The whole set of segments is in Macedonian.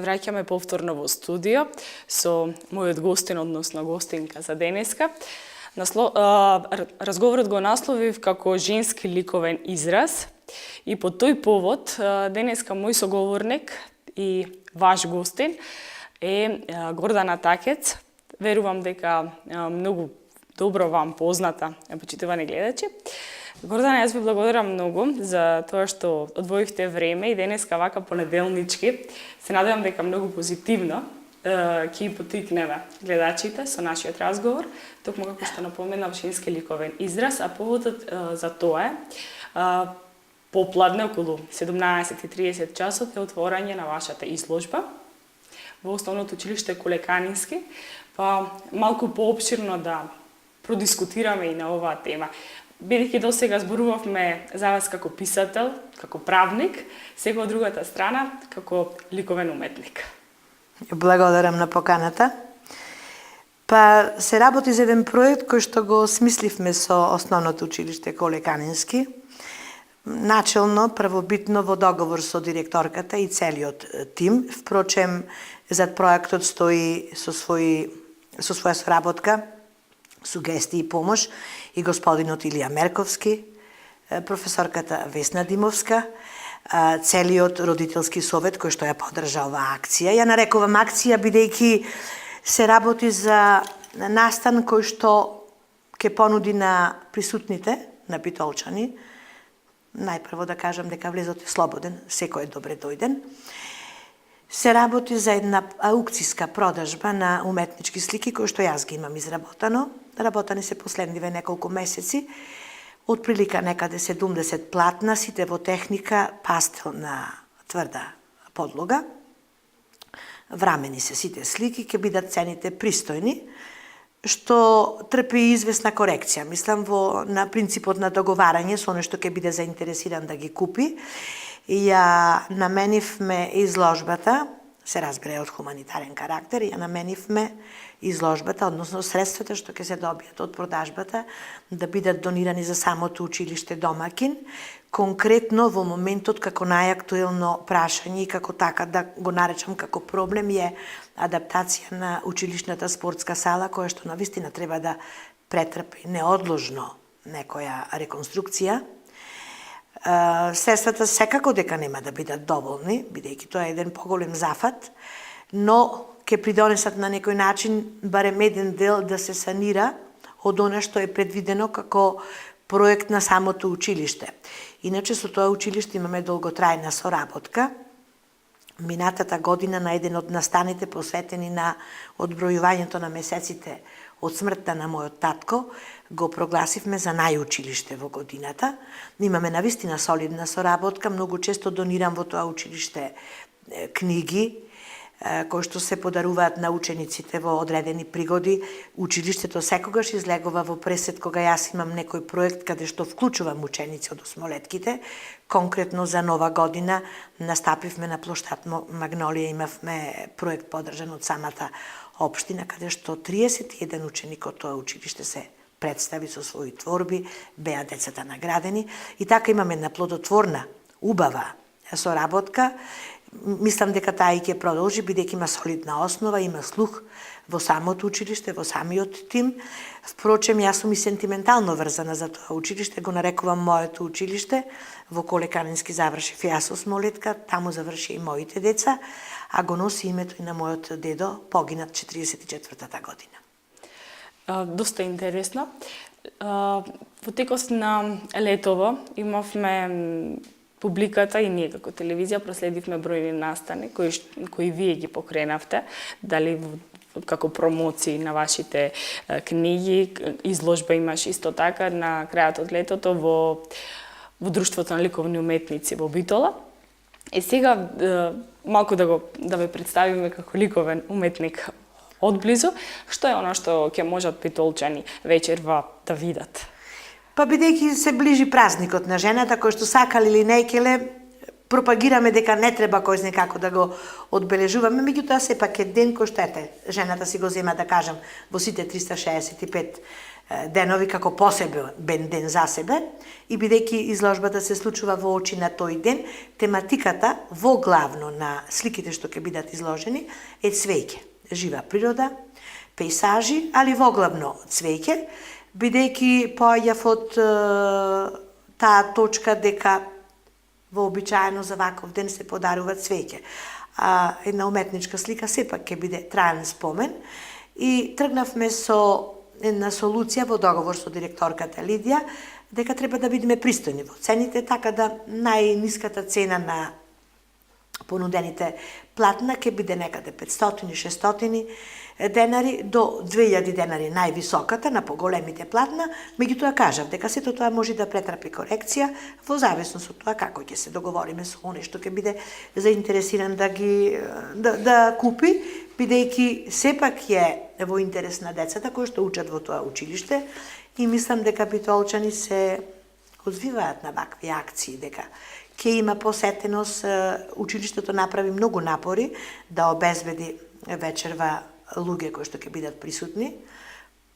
враќаме повторно во студио со мојот гостин, односно гостинка за денеска. Разговорот го насловив како женски ликовен израз и по тој повод денеска мој соговорник и ваш гостин е Гордана Такец. Верувам дека многу добро вам позната, почитувани гледачи. Гордана, јас ви благодарам многу за тоа што одвоивте време и денеска вака понеделнички. Се надевам дека многу позитивно ќе потикнеме гледачите со нашиот разговор, токму како што напоменав женски ликовен израз, а поводот за тоа е попладне околу 17:30 часот е отворање на вашата изложба во Основното училиште Коле Канински, па малку поопширно да продискутираме и на оваа тема. Бидејќи досега зборувавме за вас како писател, како правник, сега од другата страна како ликовен уметник. Благодарам на поканата. Па се работи за еден проект кој што го смисливме со Основното училиште Коле Канински. Начелно, првобитно во договор со директорката и целиот тим. Впрочем, зад проектот стои со своја соработка, сугестии и помош и господинот Илија Мерковски, професорката Весна Димовска, целиот родителски совет кој што ја поддржа оваа акција. Ја нарекувам акција бидејќи се работи за настан кој што ќе понуди на присутните, на битолчани, најпрво да кажам дека влезот е слободен, секој е добре дојден. Се работи за една аукцијска продажба на уметнички слики кои што јас ги имам изработано. Работани се последниве неколку месеци, отприлика некаде 70 платна, сите во техника пастел на тврда подлога. Врамени се сите слики, ќе бидат цените пристојни, што трпи известна корекција. Мислам на принципот на договарање со оној што ќе биде заинтересиран да ги купи. Ја наменивме изложбата, се разбере од хуманитарен карактер, ја наменивме изложбата, односно средствата што ќе се добијат од продажбата, да бидат донирани за самото училиште домакин, конкретно во моментот како најактуелно прашање и како така да го наречам како проблем е адаптација на училишната спортска сала, која што навистина треба да претрпи неодложно некоја реконструкција. Средствата секако дека нема да бидат доволни, бидејќи тоа е еден поголем зафат, но ќе придонесат на некој начин барем еден дел да се санира од она што е предвидено како проект на самото училиште. Иначе со тоа училиште имаме долготрајна соработка. Минатата година на еден од настаните посветени на одбројувањето на месеците од смртта на мојот татко, го прогласивме за најучилиште во годината. Имаме навистина солидна соработка, многу често донирам во тоа училиште книги, кои што се подаруваат на учениците во одредени пригоди. Училиштето секогаш излегува во пресет кога јас имам некој проект каде што вклучувам ученици од осмолетките. Конкретно за нова година настапивме на плоштад Магнолија, имавме проект поддржан од самата општина, каде што 31 ученик од тоа училиште се представи со своји творби, беа децата наградени и така имаме една плодотворна, убава соработка. Мислам дека таа и ќе продолжи, бидејќи има солидна основа, има слух во самото училиште, во самиот тим. Впрочем, јас сум и сентиментално врзана за тоа училиште, го нарекувам моето училиште. Во Коле Канински завршив јас осмолетка, таму заврши и моите деца, а го носи името и на мојот дедо, погинат 44-та година. Доста интересно. Во текот на летово имавме публиката и ние како телевизија проследивме бројни настани кои вие ги покренавте, дали како промоции на вашите книги, изложба имаш исто така на крајот од летото во Друштвото на ликовни уметници во Битола. И сега малку да ве представиме како ликовен уметник одблизу, што е оно што ќе можат битолчани вечерва да видат? Па бидејќи се ближи празникот на жената, кој што сакале или нејкеле, пропагираме дека не треба кој знае како да го одбележуваме, меѓутоа сепак е ден кој што ете, жената си го зема, да кажам, во сите 365 денови како посебен ден за себе и бидејќи изложбата се случува во очи на тој ден, тематиката во главно на сликите што ќе бидат изложени е цвеќе, жива природа, пейсажи, али во главно цвеќе, бидејќи поаѓав од таа точка дека вообичаено за ваков ден се подарува цвеќе. А една уметничка слика сепак ќе биде траен спомен и тргнавме со една солуција во договор со директорката Лидија дека треба да бидеме пристојни во цените, така да најниската цена на понудените платна ќе биде некаде 500-600 денари до 2000 денари највисоката на поголемите платна, меѓутоа кажав дека сето тоа може да претрпи корекција во зависност од тоа како ќе се договориме со оној што ќе биде заинтересиран да купи, бидејќи сепак е во интерес на децата кои што учат во тоа училиште и мислам дека битолчани се озвиваат на вакви акции, дека ќе има посетеност, училиштето направи многу напори да обезбеди вечерва луѓе кои што ќе бидат присутни,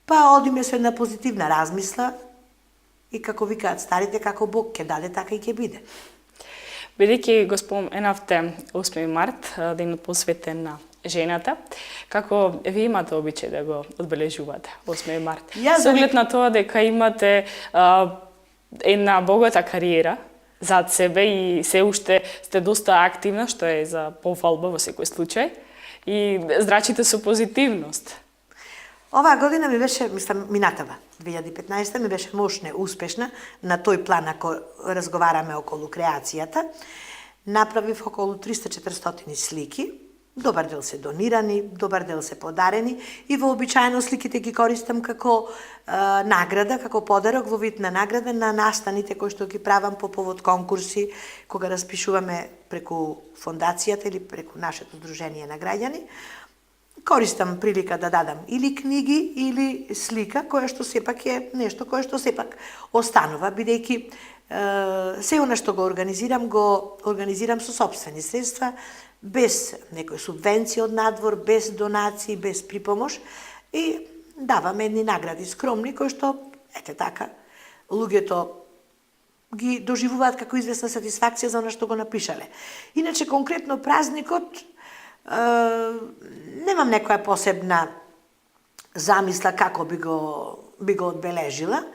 па одиме со една позитивна размисла и како викаат старите, како Бог ќе даде, така и ќе биде. Бидејќи го споменавте 8 март, денот посветен на жената, како ви имате обичај да го одбележувате 8 март? Со оглед на тоа дека имате една богата кариера зад себе и се уште сте доста активна, што е за пофалба во секој случај, и зрачите со позитивност. Оваа година ми беше, мислам, минатава, 2015 ми беше мощна, успешна, на тој план ако разговараме околу креацијата. Направив околу 300-400 слики, добар дел се донирани, добар дел се подарени и вообичаено сликите ги користам како награда, како подарок во вид на награда на настаните кои што ги правам по повод конкурси, кога распишуваме преку фондацијата или преку нашето Сдружение на граѓани. Користам прилика да дадам или книги или слика, која што сепак е нешто кое што сепак останува, бидејќи се она што го организирам со сопствени средства, без некои субвенции од надвор, без донации, без припомош и даваме едни награди скромни кои што, ете така, луѓето ги доживуваат како известна сатисфакција за она што го напишале. Иначе конкретно празникот немам некоја посебна замисла како би го одбележила.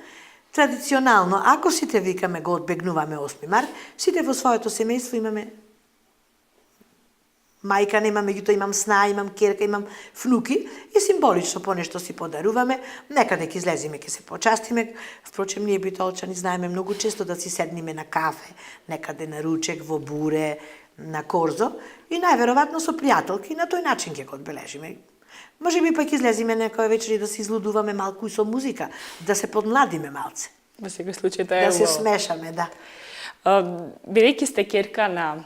Традиционално, ако сите викаме го одбегнуваме 8 март, сите во своето семејство имаме мајка нема, меѓутоа имам сна, имам керка, имам внуки и символично понешто си подаруваме, некаде ќе излеземе, ќе се почастиме. Впрочем, ние битолчани знаеме многу често да си седниме на кафе, некаде на ручек, во буре, на корзо и најверојатно со пријателки на тој начин ќе го одбележиме. Може би пак излезиме некоја вечер и да се излудуваме малку и со музика, да се подмладиме малце. Во секој случај тоа е да се смешаме, да. Бидејќи сте керка на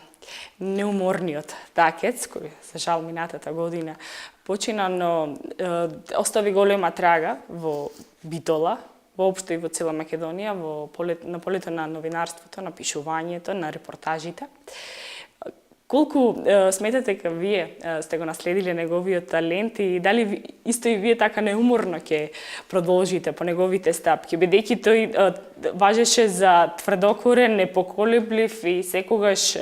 неуморниот такец, кој за жал минатата година почина, но остави голема трага во Битола, воопшто и во цела Македонија, на полето на новинарството, на пишувањето, на репортажите. Колку сметате дека вие сте го наследиле неговиот талент и дали исто и вие така неуморно ќе продолжите по неговите стапки, бидејќи тој важеше за тврдокорен, непоколеблив и секогаш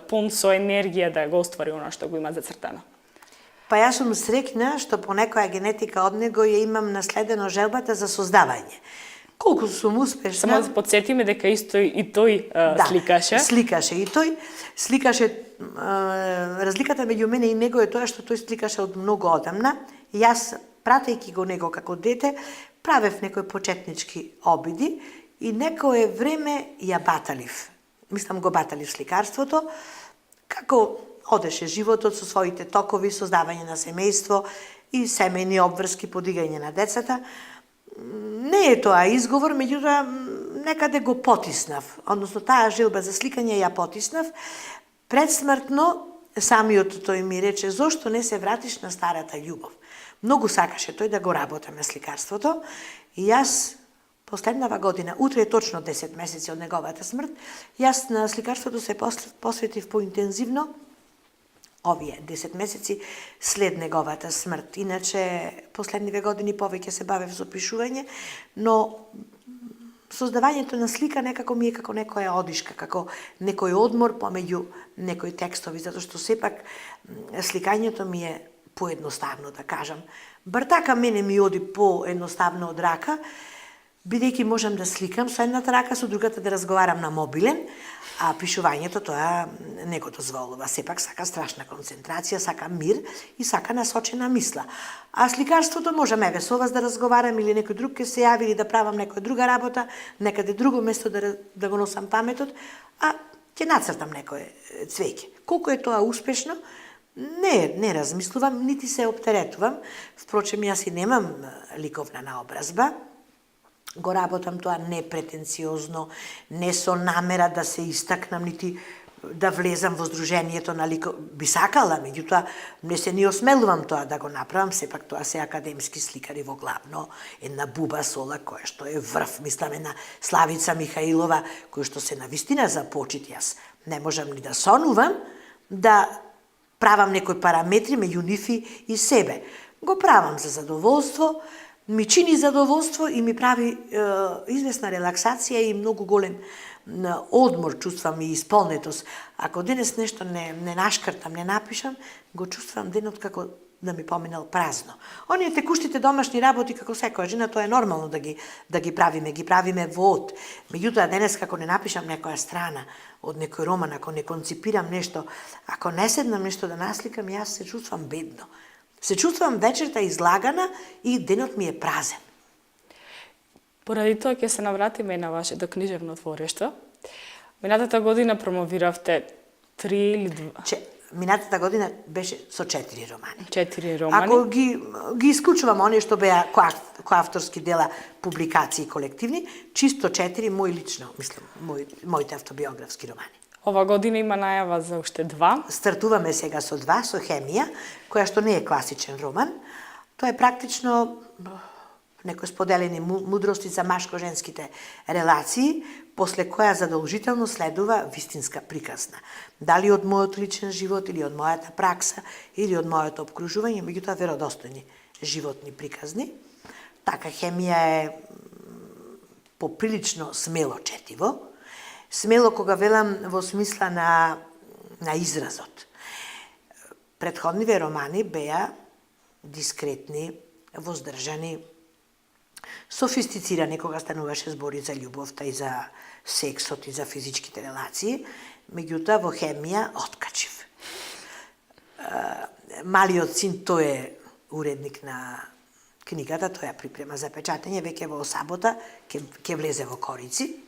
пун со енергија да го оствари она што го има зацртано? Па јас сум среќна што по некоја генетика од него ја имам наследено желбата за создавање. Колку сум успешна... Само да подсетиме дека исто и тој сликаше. Сликаше и тој. Сликаше, разликата меѓу мене и него е тоа што тој сликаше од многу одамна. Јас, пратејќи го него како дете, правев некои почетнички обиди и некое време ја баталив. Мислам, го баталив сликарството, како одеше животот со своите токови, создавање на семејство и семејни обврски, подигање на децата. Не е тоа изговор, меѓутоа некаде го потиснав, односно таа желба за сликање ја потиснав. Предсмртно самиот тој ми рече: зошто не се вратиш на старата љубов? Многу сакаше тој да го работаме сликарството и јас последнава година, утре е точно 10 месеци од неговата смрт, јас на сликарството се посветив поинтензивно овие 10 месеци след неговата смрт. Иначе, последниве години повеќе се бавев со пишување, но создавањето на слика некако ми е како некоја одишка, како некој одмор помеѓу некои текстови, затоа што сепак сликањето ми е поедноставно, да кажам. Бар така мене ми оди поедноставно од рака, бидејќи можам да сликам со едната рака, со другата да разговарам на мобилен, а пишувањето тоа не го дозволува. Сепак сака страшна концентрација, сака мир и сака насочена мисла. А сликарството можам еве со вас да разговарам или некој друг ќе се јави или да правам некоја друга работа, некаде друго место да го носам паметот, а ќе нацртам некое цвеќе. Колку е тоа успешно, не размислувам, нити се оптеретувам. Впрочем, јас и немам ликовна наобразба. Го работам тоа не претенциозно, не со намера да се истакнам, нити да влезам во здруженијето на лико... Би сакала, меѓутоа не се ни осмелувам тоа да го направам, сепак тоа се академски сликари во главно, една Буба Сола, која што е врв, мислам една Славица Михаилова, која што се навистина за почит. Јас не можам ни да сонувам да правам некои параметри меѓу нив и себе. Го правам за задоволство, ми чини задоволство и ми прави известна релаксација и многу голем одмор, чувствам и исполнетост. Ако денес нешто не нашкртам, не напишам, го чувствам денот како да ми поминал празно. Оние текуштите домашни работи, како секоја жена, тоа е нормално да ги правиме во од. Меѓутоа, денес како не напишам некоја страна од некој роман, ако не конципирам нешто, ако не седнам нешто да насликам, јас се чувствам бедно. Се чувствам вечерта излагана и денот ми е празен. Поради тоа ќе се навратиме на вашето книжевно творештво. Минатата година промовиравте 3 или 2... Минатата година беше со 4 романи. 4 романи. Ако ги исклучувам оние што беа коавторски дела, публикации колективни, чисто 4 мои лично, мислам, моите автобиографски романи. Ова година има најава за уште 2. Стартуваме сега со 2, со Хемија, која што не е класичен роман. Тоа е практично некои споделени мудрости за машко-женските релации, после која задолжително следува вистинска приказна. Дали од мојот личен живот, или од мојата пракса, или од моето обкружување, меѓутоа веродостојни животни приказни. Така, Хемија е поприлично смело четиво. Смело кога велам во смисла на изразот. Претходниве романи беа дискретни, воздржани, софистицирани кога стануваше збори за љубовта и за сексот и за физичките релации, меѓутоа во Хемија откачив. Малиот син, тој е уредник на книгата, тој ја припрема за печатење, веќе во сабота ќе влезе во корици.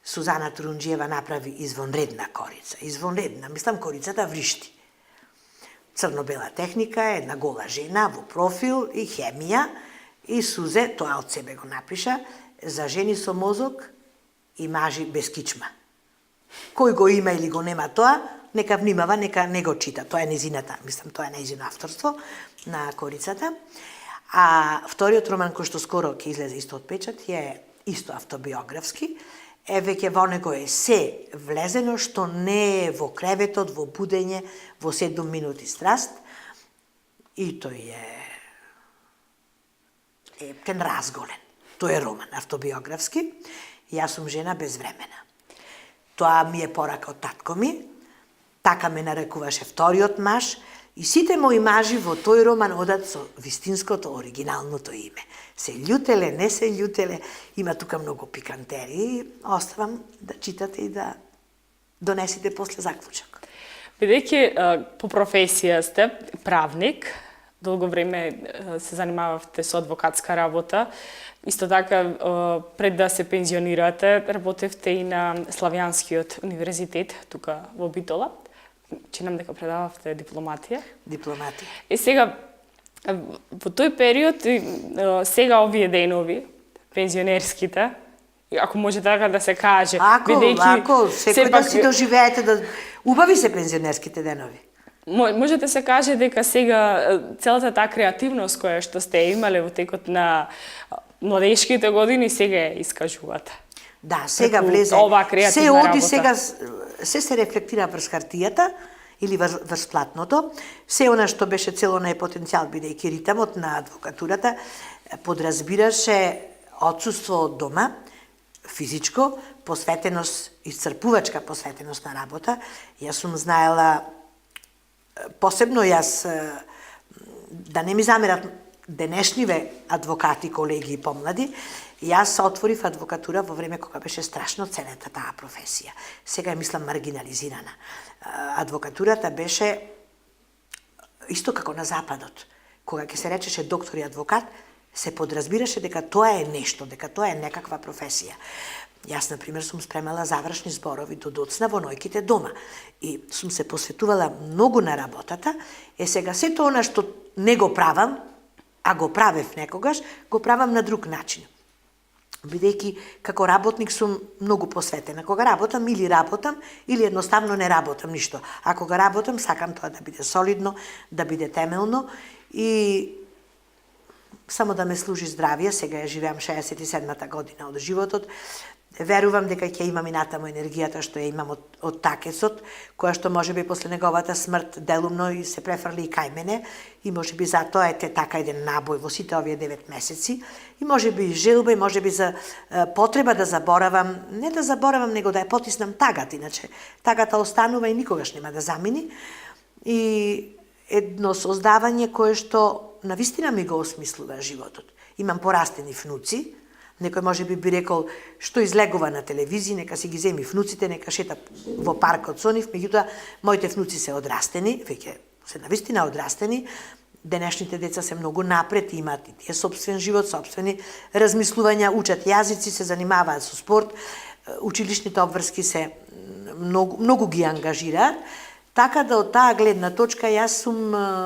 Сузана Турунџиева направи извонредна корица. Извонредна, мислам, корицата вришти. Црно-бела техника, една гола жена во профил и Хемија и Сузе, тоа од себе го напиша, за жени со мозок и мажи без кичма. Кој го има или го нема тоа, нека внимава, нека не го чита. Тоа е незината, мислам, тоа е нејзино авторство на корицата. А вториот роман кој што скоро ќе излезе исто од печат е исто автобиографски. Веќе во него е се влезено што не е во креветот, во будење, во 7 минути страст. И тој е кен разголен. Тој е роман автобиографски. Јас сум жена безвремена. Тоа ми е порака од татко ми. Така ме нарекуваше вториот маж. И сите мои мажи во тој роман одат со вистинското, оригиналното име. Се љутеле, не се љутеле, има тука многу пикантерии. Оставам да читате и да донесите после заклучок. Бидејќи по професија сте правник, долго време се занимававте со адвокатска работа, исто така пред да се пензионирате, работевте и на Славјанскиот универзитет, тука во Битола. Чинам дека предававте дипломатија. Дипломатија. И сега, во тој период, сега овие денови, пензионерските, ако може така да се каже, Ако, секој да си доживеете, да убави се пензионерските денови. Може да се каже дека сега целата таа креативност која што сте имале во текот на младешките години, сега ја искажувате. Да, сега влезе, се оди сега, се рефлектира врз хартијата или врз платното. Се она што беше цел онај потенцијал, бидејќи ритамот на адвокатурата подразбираше отсуство од дома, физичко, посветеност, исцрпувачка посветеност на работа. Јас сум знаела, посебно јас, да не ми замерат денешниве адвокати, колеги и помлади, јас отворив адвокатура во време кога беше страшно ценета таа професија. Сега е, мислам, маргинализирана. Адвокатурата беше исто како на Западот. Кога ќе се речеше доктор и адвокат, се подразбираше дека тоа е нешто, дека тоа е некаква професија. Јас, например, сум спремала завршни зборови до доцна во ноќите дома и сум се посветувала многу на работата. Сега сето она што не го правам, а го правев некогаш, го правам на друг начин. Бидејќи како работник сум многу посветена. Кога работам, или едноставно не работам ништо. А кога работам, сакам тоа да биде солидно, да биде темелно и само да ме служи здравие. Сега ја живеам 67-та година од животот. Верувам дека ќе имам и натаму енергијата што ја имам од такецот, која што можеби после неговата смрт делумно и се префрли и кај мене, и можеби затоа е така еден набој во сите овие 9 месеци, и можеби желба, и можеби за потреба да заборавам, не да заборавам, него да ја потиснам тагата, иначе тагата останува и никогаш нема да замини, и едно создавање кое што навистина ми го осмислува животот. Имам порастени внуци. Некој може би рекол што излегува на телевизија, нека си ги земи внуците, нека шета во паркот со нив, меѓутоа моите внуци се одрастени, веќе се навистина одрастени. Денешните деца се многу напред, имаат и тие сопствен живот, сопствени размислувања, учат јазици, се занимаваат со спорт, училишните обврски се многу ги ангажираат, така да од таа гледна точка јас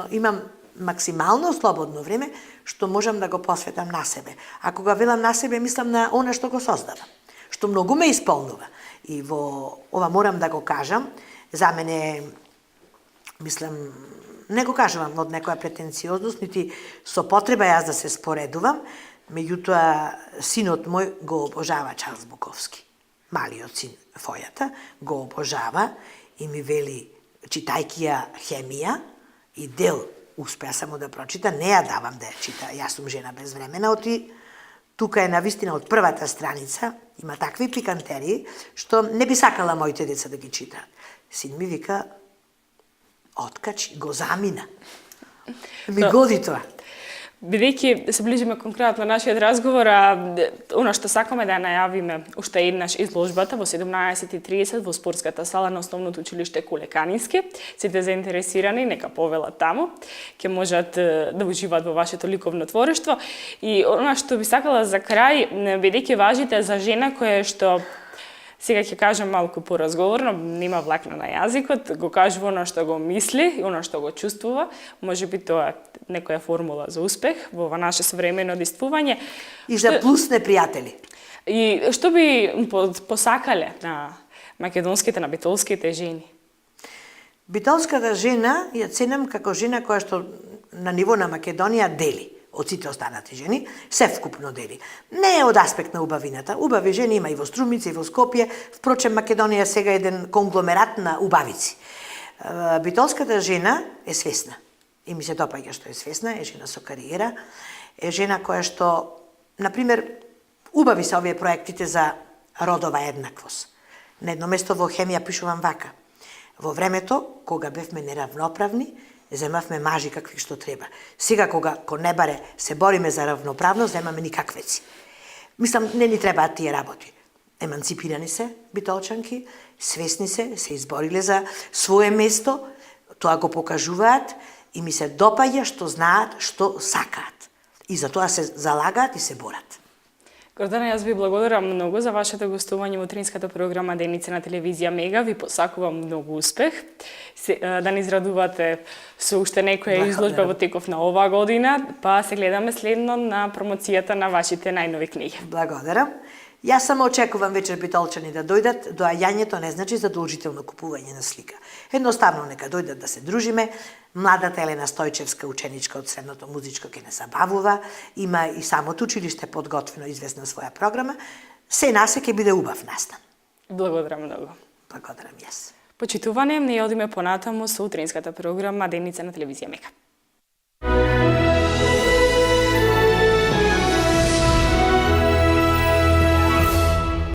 имам максимално слободно време што можам да го посветам на себе. А кога велам на себе, мислам на она што го создавам, што многу ме исполнува. И во ова морам да го кажам, за мене, мислам, не го кажувам од некоја претенциозност, нити со потреба јас да се споредувам, меѓутоа синот мој го обожава Чарлс Буковски. Малиот син Фојата го обожава и ми вели, читајќи ја Хемија и дел успеа само да прочита, не ја давам да ја чита, јас сум жена безвремена, оти тука е навистина од првата страница, има такви пикантерии, што не би сакала моите деца да ги читаат. Син ми вика, откачи, го замина. Ми годи тоа. Бидејќи се ближиме конкретно на нашиот разговор, она што сакаме да ја најавиме уште еднаш изложбата во 17:30 во спортската сала на Основното училиште Куле Канински. Сите заинтересирани нека повелат таму, ќе можат да уживаат во вашето ликовно творештво. И она што би сакала за крај, бидејќи важите за жена која што сега ќе кажам малку поразговорно, нема влакна на јазикот, го кажува она што го мисли и она што го чувствува. Можеби тоа е некоја формула за успех во ова наше современо действување. И за плюс непријатели. И што би посакале на македонските, на битолските жени? Битолската жена ја ценам како жена која што на ниво на Македонија дели од сите останати жени, се вкупно дели. Не е од аспект на убавината. Убави жени има и во Струмица, и во Скопје. Впрочем, Македонија сега е еден конгломерат на убавици. Битолската жена е свесна. И ми се допаѓа што е свесна, е жена со кариера, е жена која што, например, убави се овие проектите за родова еднаквост. На едно место во Хемија пишувам вака. Во времето, кога бевме неравноправни, земавме мажи какви што треба. Сега кога кон небаре се бориме за равноправност, земаме никаквеци. Мислам, не ни требаат тие работи. Еманципирани се битолчанки, свесни се избориле за свое место, тоа го покажуваат и ми се допаѓа што знаат, што сакаат. И за тоа се залагаат и се борат. Гордана, јас ви благодарам многу за вашето гостување во утринската програма Деници на телевизија Мега. Ви посакувам многу успех. Да не израдувате со уште некоја изложба во теков на оваа година, па се гледаме следно на промоцијата на вашите најнови книги. Благодарам. Јас само очекувам вечер битолчани да дојдат. Доаѓањето не значи задолжително купување на слика. Едноставно нека дојдат да се дружиме. Младата Елена Стојчевска, ученичка од средното музичко, ќе не забавува. Има и самото училиште подготвено известна своја програма. Се насе ќе биде убав настан. Благодарам многу. Благодарам јас. Почитуване, ние одиме понатаму со утринската програма Деница на телевизија Мека.